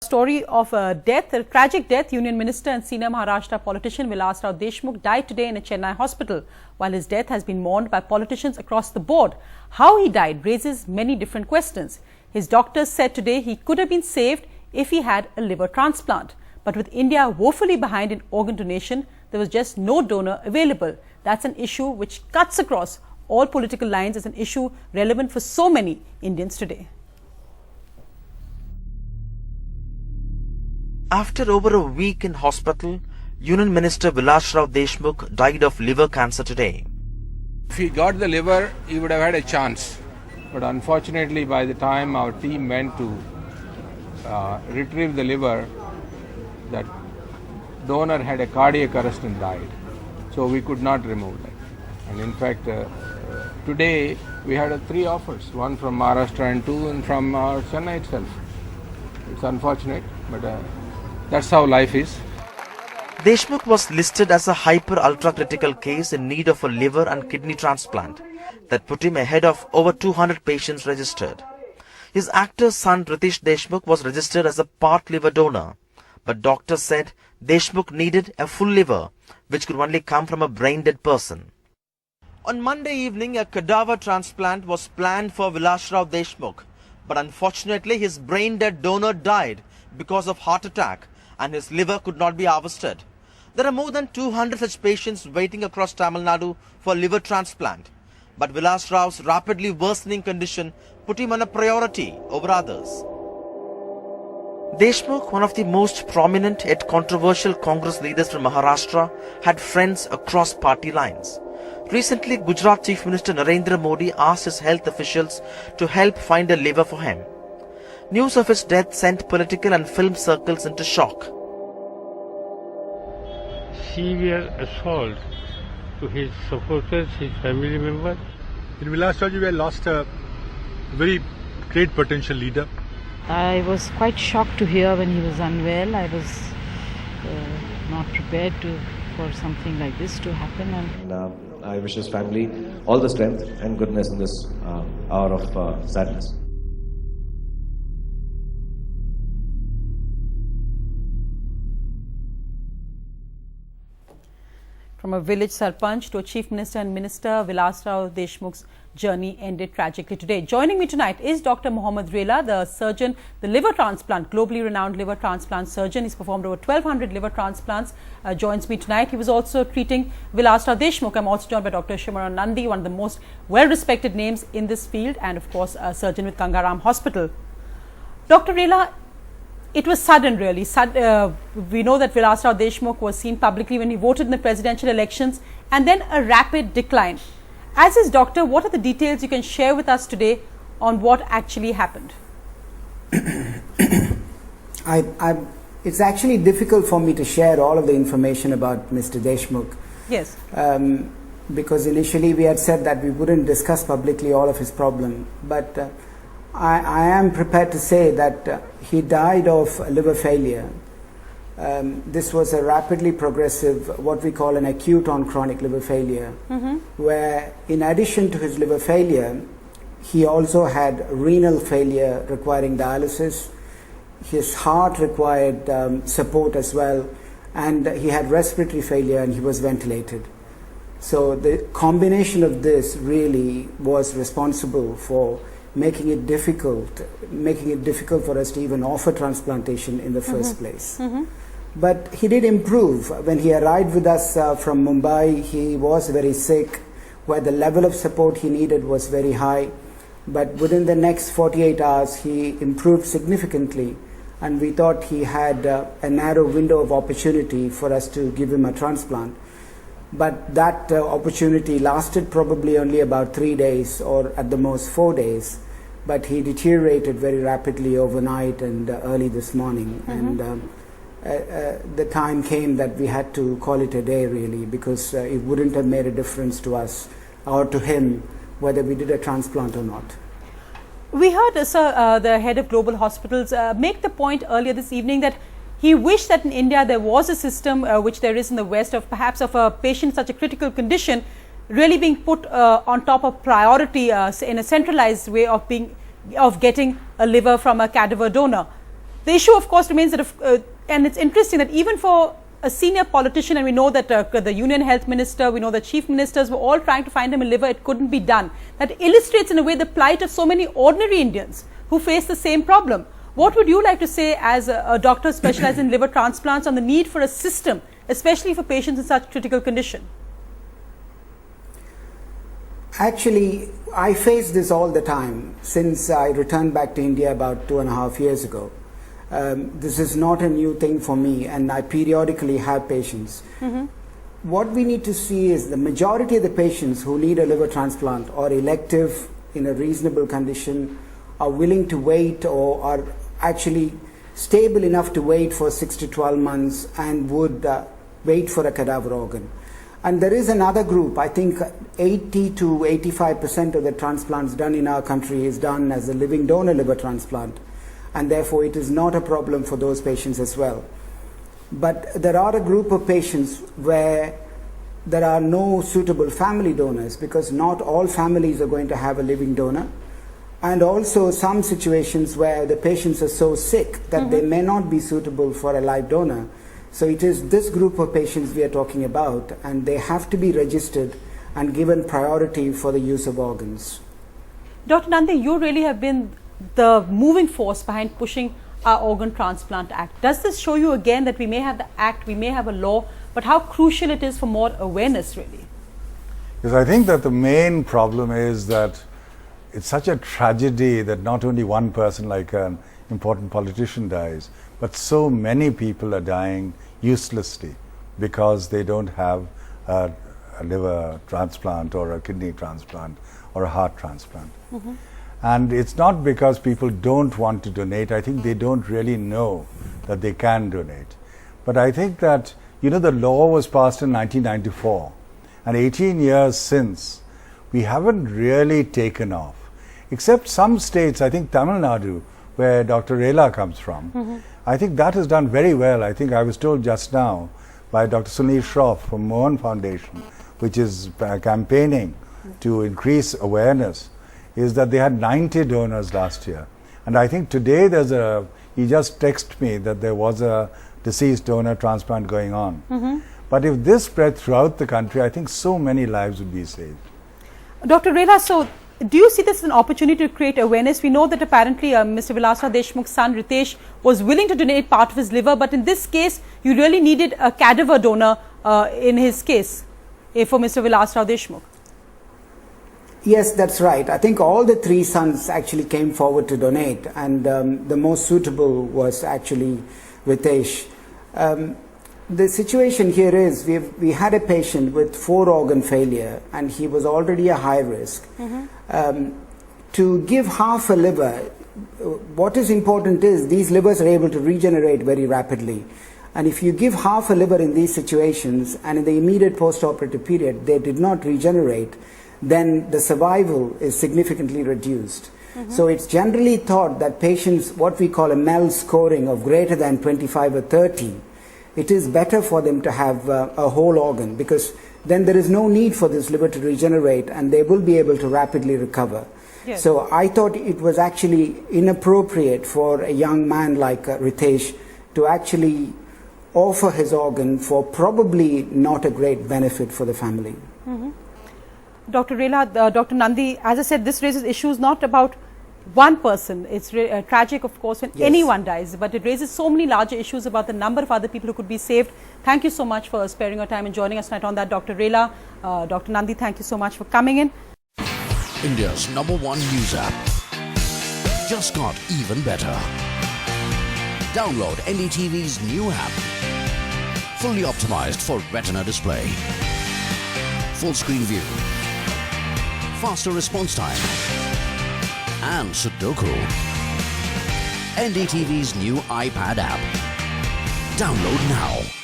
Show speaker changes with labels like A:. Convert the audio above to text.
A: Story of a tragic death. Union Minister and senior Maharashtra politician Vilasrao Deshmukh died today in a Chennai hospital. While his death has been mourned by politicians across the board, how he died raises many different questions. His doctors said today he could have been saved if he had a liver transplant. But with India woefully behind in organ donation, there was just no donor available. That's an issue which cuts across all political lines as an issue relevant for so many Indians today.
B: After over a week in hospital, Union Minister Vilasrao Deshmukh died of liver cancer today.
C: If he got the liver, he would have had a chance. But unfortunately, by the time our team went to retrieve the liver, that donor had a cardiac arrest and died. So we could not remove that. And in fact, today we had 3 offers, one from Maharashtra and 2 from Chennai itself. It's unfortunate, but that's how life is.
B: Deshmukh was listed as a hyper-ultra-critical case in need of a liver and kidney transplant that put him ahead of over 200 patients registered. His actor's son Ritesh Deshmukh was registered as a part liver donor, but doctors said Deshmukh needed a full liver, which could only come from a brain-dead person. On Monday evening, a cadaver transplant was planned for Vilasrao Deshmukh, but unfortunately his brain-dead donor died because of heart attack, and his liver could not be harvested. There are more than 200 such patients waiting across Tamil Nadu for liver transplant. But Vilasrao's rapidly worsening condition put him on a priority over others. Deshmukh, one of the most prominent yet controversial Congress leaders from Maharashtra, had friends across party lines. Recently, Gujarat Chief Minister Narendra Modi asked his health officials to help find a liver for him. News of his death sent political and film circles into shock.
D: Severe assault to his supporters, his family members.
E: In Vilasrao, we lost a very great potential leader.
F: I was quite shocked to hear when he was unwell. I was not prepared for something like this to happen.
G: And I wish his family all the strength and goodness in this hour of sadness.
A: From a village sarpanch to a chief minister and minister, Vilasrao Deshmukh's journey ended tragically today. Joining me tonight is Dr. Mohammad Rela, the surgeon, the liver transplant, globally renowned liver transplant surgeon. He's performed over 1,200 liver transplants. Joins me tonight. He was also treating Vilasrao Deshmukh. I'm also joined by Dr. Shimran Nandi, one of the most well-respected names in this field, and of course a surgeon with Gangaram Hospital. Dr. Rela, it was sudden, really. We know that Vilasrao Deshmukh was seen publicly when he voted in the presidential elections, and then a rapid decline. As his doctor, what are the details you can share with us today on what actually happened?
H: It's actually difficult for me to share all of the information about Mr. Deshmukh.
A: Yes.
H: Because initially we had said that we wouldn't discuss publicly all of his problem, but I am prepared to say that he died of liver failure. This was a rapidly progressive, what we call an acute on chronic liver failure, where in addition to his liver failure, he also had renal failure requiring dialysis. His heart required support as well, and he had respiratory failure and he was ventilated. So the combination of this really was responsible for making it difficult for us to even offer transplantation in the first place. But he did improve. When he arrived with us from Mumbai, he was very sick, where the level of support he needed was very high. But within the next 48 hours, he improved significantly, and we thought he had a narrow window of opportunity for us to give him a transplant. But that opportunity lasted probably only about 3 days, or at the most 4 days. But he deteriorated very rapidly overnight and early this morning. And the time came that we had to call it a day, really, because it wouldn't have made a difference to us or to him whether we did a transplant or not.
A: We heard, sir, the head of global hospitals make the point earlier this evening that he wished that in India there was a system which there is in the West of perhaps of a patient in such a critical condition really being put on top of priority in a centralized way of getting a liver from a cadaver donor. The issue, of course, remains that, and it's interesting that even for a senior politician, and we know that the Union Health Minister, we know that Chief Ministers were all trying to find him a liver, it couldn't be done. That illustrates in a way the plight of so many ordinary Indians who face the same problem. What would you like to say as a doctor specialized in liver transplants on the need for a system, especially for patients in such critical condition?
H: Actually, I face this all the time since I returned back to India about 2.5 years ago. This is not a new thing for me, and I periodically have patients. What we need to see is the majority of the patients who need a liver transplant or elective in a reasonable condition are willing to wait or are actually stable enough to wait for 6 to 12 months and would wait for a cadaver organ. And there is another group, I think 80 to 85% of the transplants done in our country is done as a living donor liver transplant, and therefore it is not a problem for those patients as well. But there are a group of patients where there are no suitable family donors, because not all families are going to have a living donor, and also some situations where the patients are so sick that they may not be suitable for a live donor. So it is this group of patients we are talking about, and they have to be registered and given priority for the use of organs.
A: Dr. Nandi, you really have been the moving force behind pushing our Organ Transplant Act. Does this show you again that we may have the Act, we may have a law, but how crucial it is for more awareness really?
I: Yes, I think that the main problem is that it's such a tragedy that not only one person like an important politician dies, but so many people are dying uselessly because they don't have a liver transplant or a kidney transplant or a heart transplant. And it's not because people don't want to donate. I think they don't really know that they can donate. But I think that, you know, the law was passed in 1994, and 18 years since, we haven't really taken off. Except some states, I think Tamil Nadu, where Dr. Rela comes from, I think that has done very well. I think I was told just now by Dr. Sunil Shroff from Mohan Foundation, which is campaigning to increase awareness, is that they had 90 donors last year. And I think today he just texted me that there was a deceased donor transplant going on. But if this spread throughout the country, I think so many lives would be saved.
A: Dr. Rela, so do you see this as an opportunity to create awareness? We know that apparently Mr. Vilasrao Deshmukh's son Ritesh was willing to donate part of his liver, but in this case, you really needed a cadaver donor in his case for Mr. Vilasrao Deshmukh.
H: Yes, that's right. I think all the three sons actually came forward to donate, and the most suitable was actually Ritesh. The situation here is we had a patient with 4 organ failure, and he was already a high risk. To give half a liver, what is important is these livers are able to regenerate very rapidly. And if you give half a liver in these situations, and in the immediate post-operative period they did not regenerate, then the survival is significantly reduced. So it's generally thought that patients, what we call a MEL scoring of greater than 25 or 30, it is better for them to have a whole organ, because then there is no need for this liver to regenerate and they will be able to rapidly recover. Yes. So I thought it was actually inappropriate for a young man like Ritesh to actually offer his organ for probably not a great benefit for the family.
A: Dr. Rela, Dr. Nandi, as I said, this raises issues not about one person. It's tragic, of course, when anyone dies, but it raises so many larger issues about the number of other people who could be saved. Thank you so much for sparing your time and joining us tonight on that, Dr. Rela. Dr. Nandi, thank you so much for coming in.
J: India's #1 news app just got even better. Download NDTV's new app. Fully optimized for retina display. Full screen view. Faster response time. And Sudoku. NDTV's new iPad app. Download now.